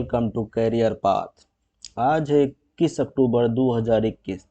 Welcome to career path. आज है 21 अक्टूबर 2021।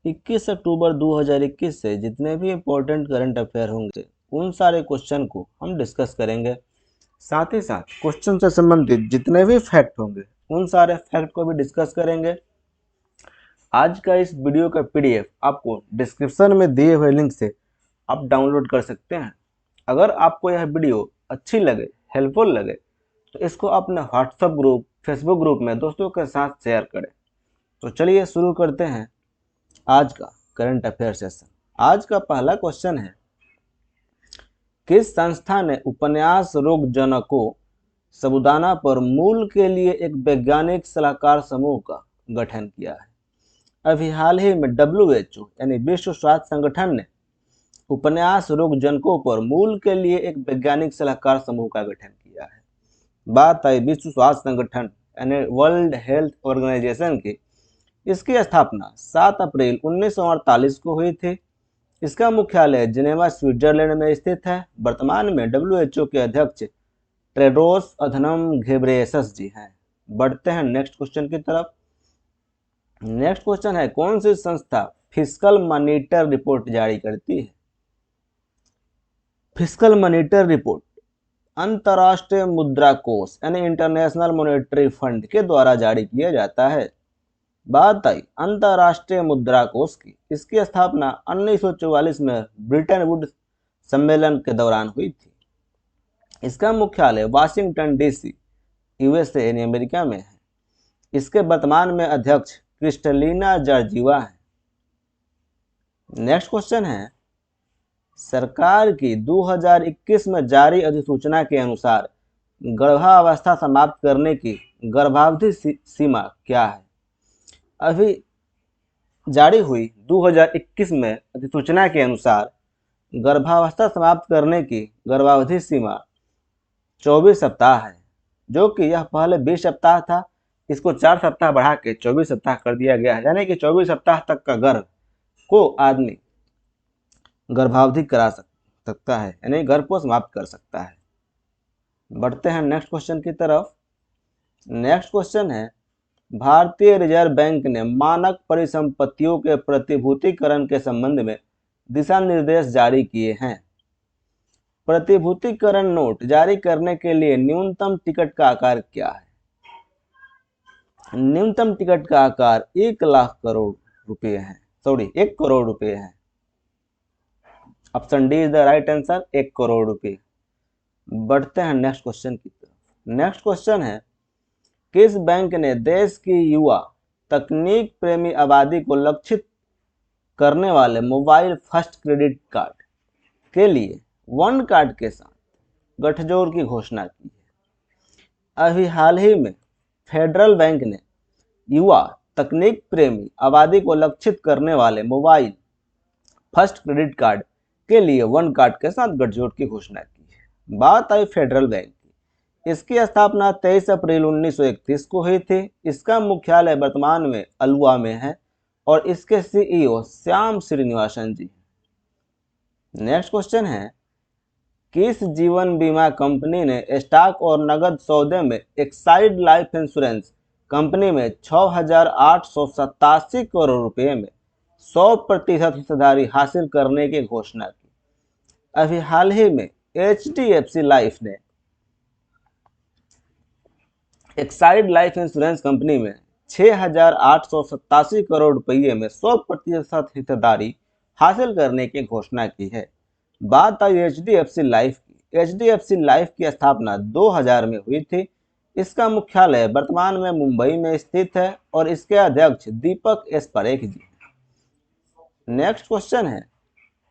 21 अक्टूबर 2021 से जितने भी इम्पोर्टेंट करंट अफेयर होंगे उन सारे क्वेश्चन को हम डिस्कस करेंगे। साथ ही साथ क्वेश्चन से संबंधित जितने भी फैक्ट होंगे उन सारे फैक्ट को भी डिस्कस करेंगे। आज का इस वीडियो का पीडीएफ आपको डिस्क्रिप्शन में दिए हुए लिंक से आप डाउनलोड कर सकते हैं। अगर आपको यह वीडियो अच्छी लगे, हेल्पफुल लगे, तो इसको अपने व्हाट्सएप ग्रुप, फेसबुक ग्रुप में दोस्तों के साथ शेयर करें। तो चलिए शुरू करते हैं आज का करंट अफेयर सेशन। आज का पहला क्वेश्चन है, किस संस्था ने उपन्यास रोगजनकों साबूदाना पर मूल के लिए एक वैज्ञानिक सलाहकार समूह का गठन किया है? अभी हाल ही में WHO यानी विश्व स्वास्थ्य संगठन ने उपन्यास रोगजनकों पर मूल के लिए एक वैज्ञानिक सलाहकार समूह का गठन किया है। बात आई विश्व स्वास्थ्य संगठन यानी वर्ल्ड हेल्थ ऑर्गेनाइजेशन की। इसकी स्थापना 7 अप्रैल 1948 को हुई थी। इसका मुख्यालय जिनेवा, स्विट्जरलैंड में स्थित है। वर्तमान में WHO के अध्यक्ष टेड्रोस अधनम घेब्रेयेसस जी हैं। बढ़ते हैं नेक्स्ट क्वेश्चन की तरफ। नेक्स्ट क्वेश्चन है, कौन सी संस्था फिस्कल मॉनिटर रिपोर्ट जारी करती है? फिस्कल मॉनिटर रिपोर्ट अंतर्राष्ट्रीय मुद्रा कोष यानी इंटरनेशनल मॉनेटरी फंड के द्वारा जारी किया जाता है। बात आई अंतर्राष्ट्रीय मुद्रा कोष की। इसकी स्थापना 1944 में ब्रिटेन वुड सम्मेलन के दौरान हुई थी। इसका मुख्यालय वाशिंगटन DC, USA यानी अमेरिका में है। इसके वर्तमान में अध्यक्ष क्रिस्टलिना जॉर्जीवा है। नेक्स्ट क्वेश्चन है, सरकार की 2021 में जारी अधिसूचना के अनुसार गर्भावस्था समाप्त करने की गर्भावधि सीमा क्या है? अभी जारी हुई 2021 में अधिसूचना के अनुसार गर्भावस्था समाप्त करने की गर्भावधि सीमा 24 सप्ताह है, जो कि यह पहले 20 सप्ताह था। इसको 4 सप्ताह बढ़ा के 24 सप्ताह कर दिया गया है, यानी कि 24 सप्ताह तक का गर्भ को आदमी गर्भावधि करा सकता है, यानी गर्भ को समाप्त कर सकता है। बढ़ते हैं नेक्स्ट क्वेश्चन की तरफ। नेक्स्ट क्वेश्चन है, भारतीय रिजर्व बैंक ने मानक परिसंपत्तियों के प्रतिभूतिकरण के संबंध में दिशा निर्देश जारी किए हैं। प्रतिभूतिकरण नोट जारी करने के लिए न्यूनतम टिकट का आकार क्या है? न्यूनतम टिकट का आकार 1 लाख करोड़ रुपए है। 1 करोड़ रुपए है। Option D is the right answer, 1 crore रुपए। बढ़ते हैं नेक्स्ट क्वेश्चन की तरफ। नेक्स्ट क्वेश्चन है, किस बैंक ने देश की युवा तकनीक प्रेमी आबादी को लक्षित करने वाले मोबाइल फर्स्ट क्रेडिट कार्ड के लिए वन कार्ड के साथ गठजोड़ की घोषणा की है? अभी हाल ही में फेडरल बैंक ने युवा तकनीक प्रेमी आबादी को लक्षित करने वाले मोबाइल फर्स्ट क्रेडिट कार्ड के लिए वन कार्ड के साथ गठजोड़ की घोषणा की है। बात आई फेडरल बैंक की। इसकी स्थापना 23 अप्रैल 1931 को हुई थी। इसका मुख्यालय वर्तमान में अल्वा में है और इसके CEO श्याम श्रीनिवासन जी। नेक्स्ट क्वेश्चन है, किस जीवन बीमा कंपनी ने स्टॉक और नगद सौदे में एक्साइड लाइफ इंश्योरेंस कंपनी में 6,887 करोड़ रुपए में 100% हिस्सेदारी हासिल करने की घोषणा की? अभी हाल ही में HDFC लाइफ ने एक्साइड लाइफ इंश्योरेंस कंपनी में 6,887 करोड़ रुपये में 100% हिस्सेदारी हासिल करने की घोषणा की है। बात आई HDFC लाइफ की। HDFC लाइफ की स्थापना 2000 में हुई थी। इसका मुख्यालय वर्तमान में मुंबई में स्थित है और इसके अध्यक्ष दीपक S परेख जी। नेक्स्ट क्वेश्चन है,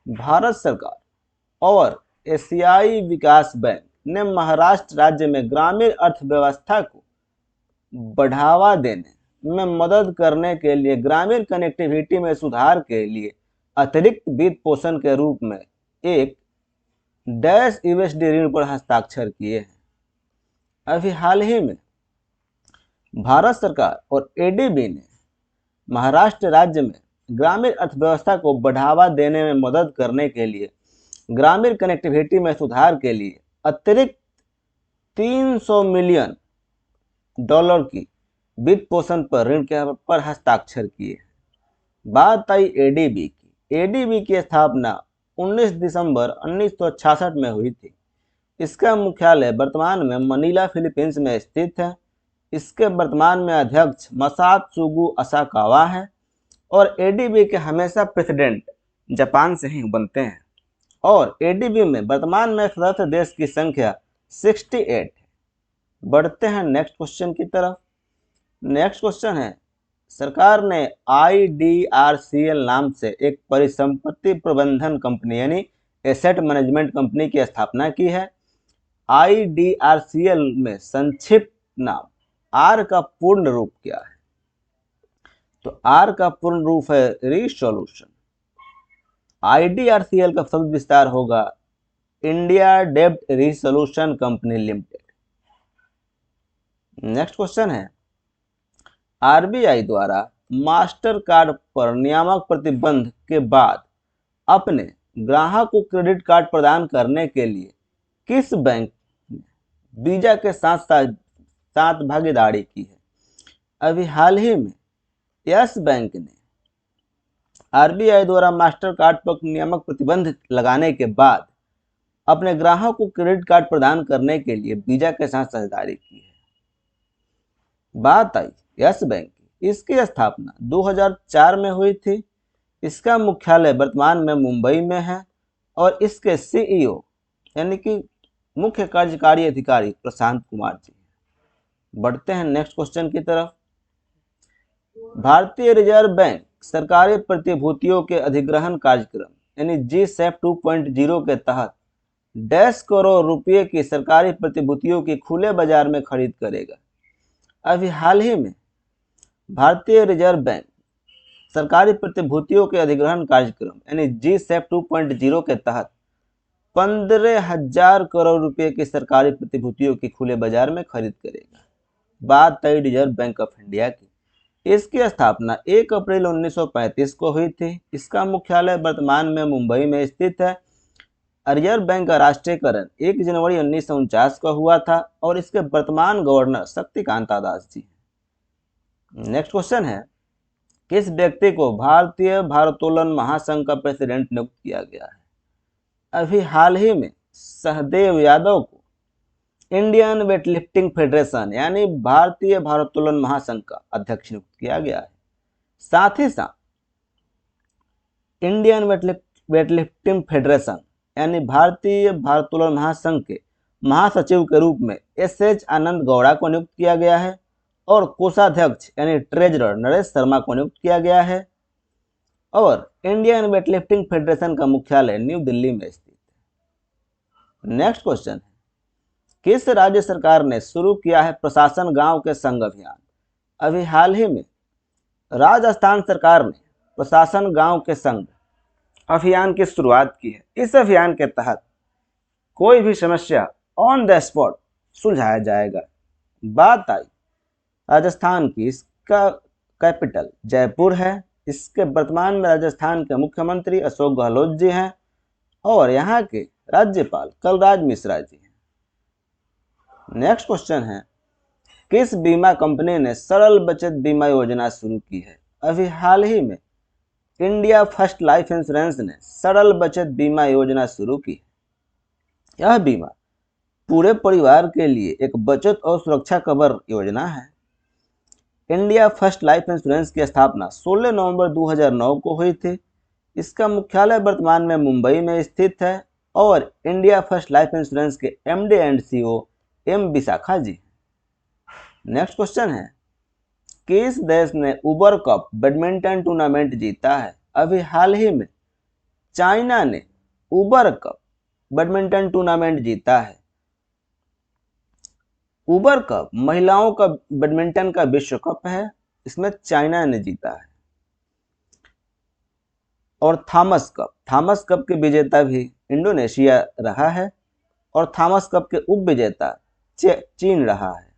भारत सरकार और एशियाई विकास बैंक ने महाराष्ट्र राज्य में ग्रामीण अर्थव्यवस्था को बढ़ावा देने में मदद करने के लिए ग्रामीण कनेक्टिविटी में सुधार के लिए अतिरिक्त वित्त पोषण के रूप में एक $USD ऋण पर हस्ताक्षर किए हैं। अभी हाल ही में भारत सरकार और ADB ने महाराष्ट्र राज्य में ग्रामीण अर्थव्यवस्था को बढ़ावा देने में मदद करने के लिए ग्रामीण कनेक्टिविटी में सुधार के लिए अतिरिक्त 300 मिलियन डॉलर की वित्त पोषण पर ऋण के पर हस्ताक्षर किए। बात आई एडीबी की। एडीबी की स्थापना 19 दिसंबर 1966 में हुई थी। इसका मुख्यालय वर्तमान में मनीला फिलीपींस में स्थित है। इसके वर्तमान में अध्यक्ष मसात्सुगु असाकावा है और एडीबी के हमेशा प्रेसिडेंट जापान से ही बनते हैं। और एडीबी में वर्तमान में सदस्य देश की संख्या 68 है। बढ़ते हैं नेक्स्ट क्वेश्चन की तरफ। नेक्स्ट क्वेश्चन है, सरकार ने IDRCL नाम से एक परिसंपत्ति प्रबंधन कंपनी यानी एसेट मैनेजमेंट कंपनी की स्थापना की है। IDRCL में संक्षिप्त नाम आर का पूर्ण रूप क्या है? तो आर का पूर्ण रूप है रिसोल्यूशन। IDRCL का शब्द विस्तार होगा इंडिया डेब्ट resolution company limited. Next question है, आरबीआई द्वारा मास्टर कार्ड पर नियामक प्रतिबंध के बाद अपने ग्राहक को क्रेडिट कार्ड प्रदान करने के लिए किस बैंक ने वीजा के साथ भागीदारी की है? अभी हाल ही में यस बैंक ने आरबीआई द्वारा मास्टर कार्ड पर नियामक प्रतिबंध लगाने के बाद अपने ग्राहक को क्रेडिट कार्ड प्रदान करने के लिए वीजा के साथ साझेदारी की है। बात आई यस बैंक की। इसकी स्थापना 2004 में हुई थी। इसका मुख्यालय वर्तमान में मुंबई में है और इसके सीईओ यानी कि मुख्य कार्यकारी अधिकारी प्रशांत कुमार जी। बढ़ते हैं नेक्स्ट क्वेश्चन की तरफ। भारतीय रिजर्व बैंक सरकारी प्रतिभूतियों के अधिग्रहण कार्यक्रम यानी G-SEP 2.0 के तहत 10 करोड़ रुपए की सरकारी प्रतिभूतियों की खुले बाजार में खरीद करेगा। अभी हाल ही में भारतीय रिजर्व बैंक सरकारी प्रतिभूतियों के अधिग्रहण कार्यक्रम यानी G-SEP 2.0 के तहत 15,000 करोड़ रुपए की सरकारी प्रतिभूतियों की खुले बाजार में खरीद करेगा। बात आई रिजर्व बैंक ऑफ इंडिया की। इसकी स्थापना 1 अप्रैल 1935 को हुई थी। इसका मुख्यालय वर्तमान में मुंबई में स्थित है। रिजर्व बैंक का राष्ट्रीयकरण 1 जनवरी 1949 को हुआ था और इसके वर्तमान governor Shaktikanta Das ji. Next question है, किस व्यक्ति को भारतीय भारोत्तोलन महासंघ का प्रेसिडेंट नियुक्त किया गया है? अभी हाल ही में सहदेव यादव को इंडियन वेटलिफ्टिंग फेडरेशन यानी भारतीय भारोत्तोलन महासंघ का अध्यक्ष नियुक्त किया गया है। साथ ही साथ इंडियन वेटलिफ्टिंग फेडरेशन यानी भारतीय भारोत्तोलन महासंघ के महासचिव के रूप में SH आनंद गौड़ा को नियुक्त किया गया है और कोषाध्यक्ष यानी ट्रेजरर नरेश शर्मा को नियुक्त किया गया है। और इंडियन वेटलिफ्टिंग फेडरेशन का मुख्यालय न्यू दिल्ली में स्थित है। नेक्स्ट क्वेश्चन है, किस राज्य सरकार ने शुरू किया है प्रशासन गांव के संग अभियान? अभी हाल ही में राजस्थान सरकार ने प्रशासन गांव के संग अभियान की शुरुआत की है। इस अभियान के तहत कोई भी समस्या ऑन द स्पॉट सुलझाया जाएगा। बात आई राजस्थान की। इसका कैपिटल जयपुर है। इसके वर्तमान में राजस्थान के मुख्यमंत्री अशोक गहलोत जी हैं और यहाँ के राज्यपाल कलराज मिश्रा जी हैं। नेक्स्ट क्वेश्चन है, किस बीमा कंपनी ने सरल बचत बीमा योजना शुरू की है? अभी हाल ही में इंडिया फर्स्ट लाइफ इंश्योरेंस ने सरल बचत बीमा योजना शुरू की। यह बीमा पूरे परिवार के लिए एक बचत और सुरक्षा कवर योजना है। इंडिया फर्स्ट लाइफ इंश्योरेंस की स्थापना 16 नवंबर 2009 को हुई थी। इसका मुख्यालय वर्तमान में मुंबई में स्थित है और इंडिया फर्स्ट लाइफ इंश्योरेंस के MD and CEO M Vishakha ji. Next question है, किस देश ने उबर कप बैडमिंटन टूर्नामेंट जीता है? अभी हाल ही में चाइना ने उबर कप बैडमिंटन टूर्नामेंट जीता है। उबर कप महिलाओं का बैडमिंटन का विश्व कप है। इसमें चाइना ने जीता है। और थॉमस कप के विजेता भी इंडोनेशिया रहा है और थॉमस कप के उप विजेता चीन रहा है।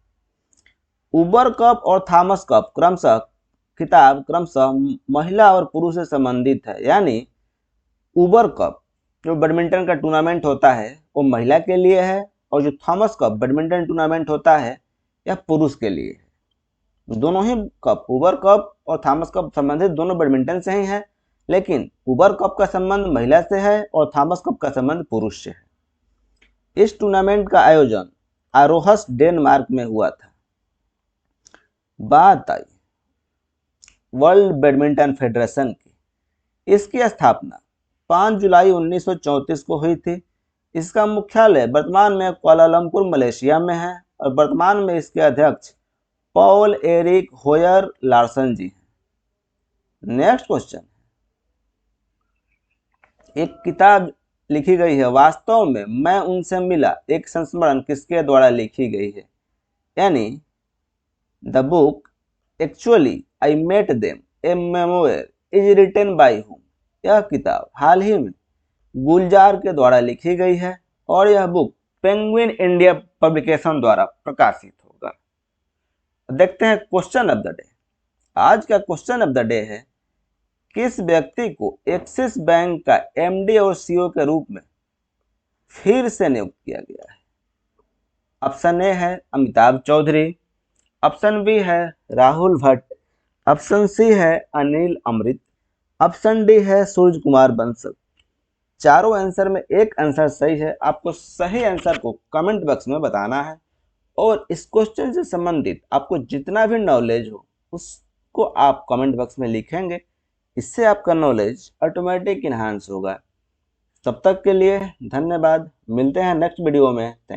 उबर कप और थॉमस कप खिताब क्रमशः महिला और पुरुष से संबंधित है। यानी उबर कप जो बैडमिंटन का टूर्नामेंट होता है वो महिला के लिए है और जो थॉमस कप बैडमिंटन टूर्नामेंट होता है यह पुरुष के लिए है। दोनों ही कप, उबर कप और थॉमस कप संबंधित दोनों बैडमिंटन से ही है, लेकिन उबर कप का संबंध महिला से है और थॉमस कप का संबंध पुरुष से है। इस टूर्नामेंट का आयोजन आरोहस डेनमार्क में हुआ था। बात आई वर्ल्ड बैडमिंटन फेडरेशन की। इसकी स्थापना 5 जुलाई 1934 को हुई थी। इसका मुख्यालय वर्तमान में कुआलालंपुर मलेशिया में है और वर्तमान में इसके अध्यक्ष पॉल एरिक होयर लार्सन जी हैं। नेक्स्ट क्वेश्चन, एक किताब लिखी गई है, वास्तव में मैं उनसे मिला, एक संस्मरण किसके द्वारा लिखी गई है? यानी the book actually I met them a memoir is written by whom. यह किताब हाल ही में गुलजार के द्वारा लिखी गई है और यह बुक पेंगुइन इंडिया पब्लिकेशन द्वारा प्रकाशित होगा। देखते हैं क्वेश्चन ऑफ द डे। आज का क्वेश्चन ऑफ द डे है, किस व्यक्ति को एक्सिस बैंक का एमडी और सीईओ के रूप में फिर से नियुक्त किया गया है? ऑप्शन ए है अमिताभ चौधरी, ऑप्शन बी है राहुल भट्ट, ऑप्शन सी है अनिल अमृत, ऑप्शन डी है सूरज कुमार बंसल। चारों आंसर में एक आंसर सही है। आपको सही आंसर को कमेंट बॉक्स में बताना है और इस क्वेश्चन से संबंधित आपको जितना भी नॉलेज हो उसको आप कमेंट बॉक्स में लिखेंगे। इससे आपका नॉलेज ऑटोमेटिक इन्हांस होगा। तब तक के लिए धन्यवाद। मिलते हैं नेक्स्ट वीडियो में। थैंक